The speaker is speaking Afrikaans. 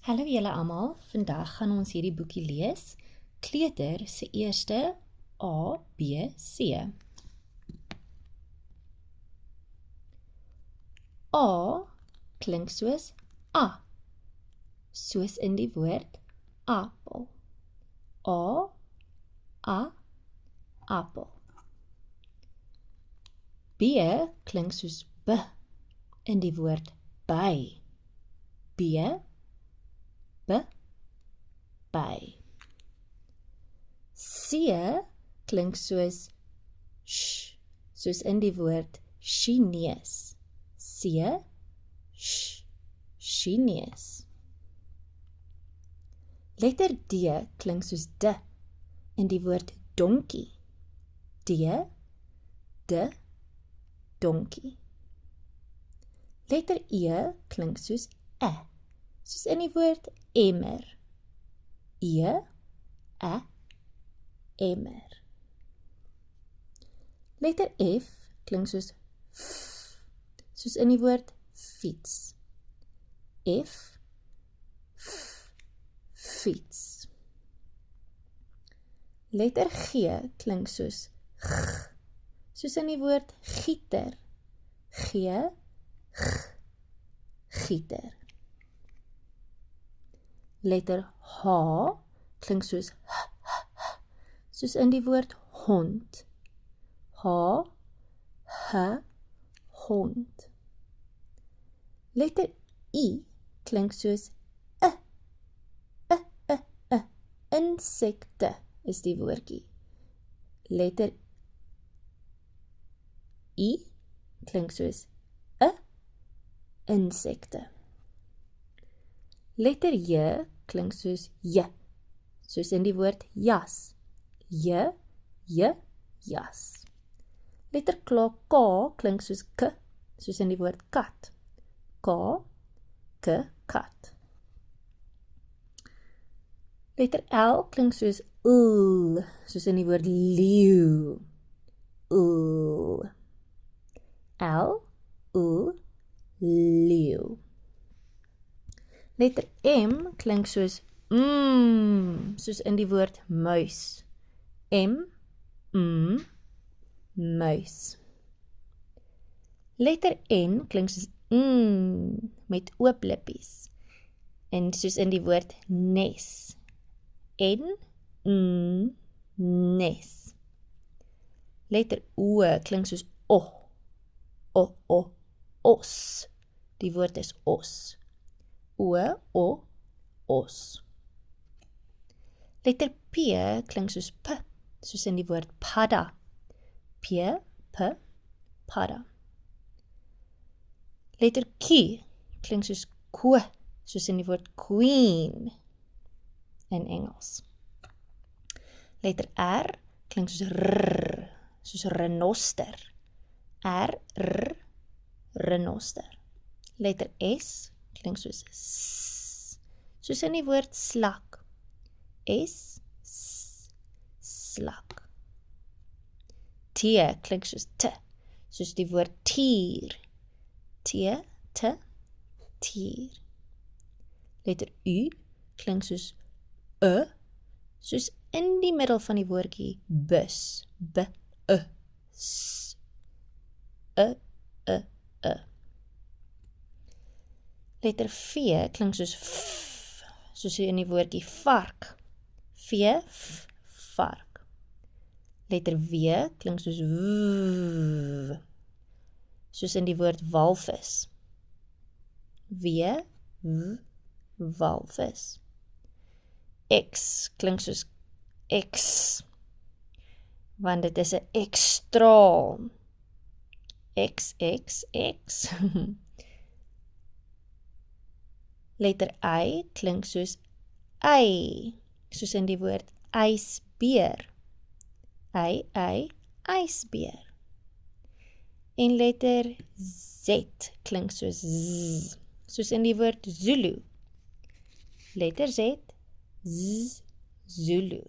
Hallo julle almal, vandag gaan ons hierdie boekie lees, Kleuter se eerste A, B, C. A klink soos A, soos in die woord apel. A, apel. B klink soos B in die woord by. B, by. C klink soos sh, soos in die woord Chinees. C, sh, Chinees. Letter D klink soos D in die woord donkie. D, donkie. Letter E klink soos E, soos in die woord emmer. E, emmer. Letter F klink soos F, soos in die woord fiets. F, fiets. Letter G klink soos G, soos in die woord gieter. G, gieter. Letter H klink soos soos in die woord hond. Hond. Letter I klink soos insekte is die woordjie. Letter I klink soos insekte. Letter J klink soos J, soos in die woord jas. J, jas. Letter K klink soos K, soos in die woord kat. K, kat. Letter L klink soos L, soos in die woord leeu. L, leeu. Letter M klink soos soos in die woord muis. Muis. Letter N klink soos met oop lippies. En soos in die woord nes. Nes. Letter O klink soos os. Die woord is os. Os. Letter P klink soos P, soos in die woord padda. Padda. Letter Q klink soos Q, soos in die woord queen in Engels. Letter R klink soos R, soos renoster. Renoster. Letter S klink soos S, soos in die woord slak. Slak. T klink soos T, soos die woord tier. Tier. Letter U klink soos soos in die middel van die woordjie bus. Letter V klink soos F, soos in die woordjie vark. Vark. Letter W klink soos W, soos in die woord walvis. Walvis. X klink soos X, want dit is 'n ekstraal. X. Letter I klink soos y, soos in die woord ysbeer. Ysbeer. En letter Z klink soos Z, soos in die woord Zulu. Letter Z, Zulu.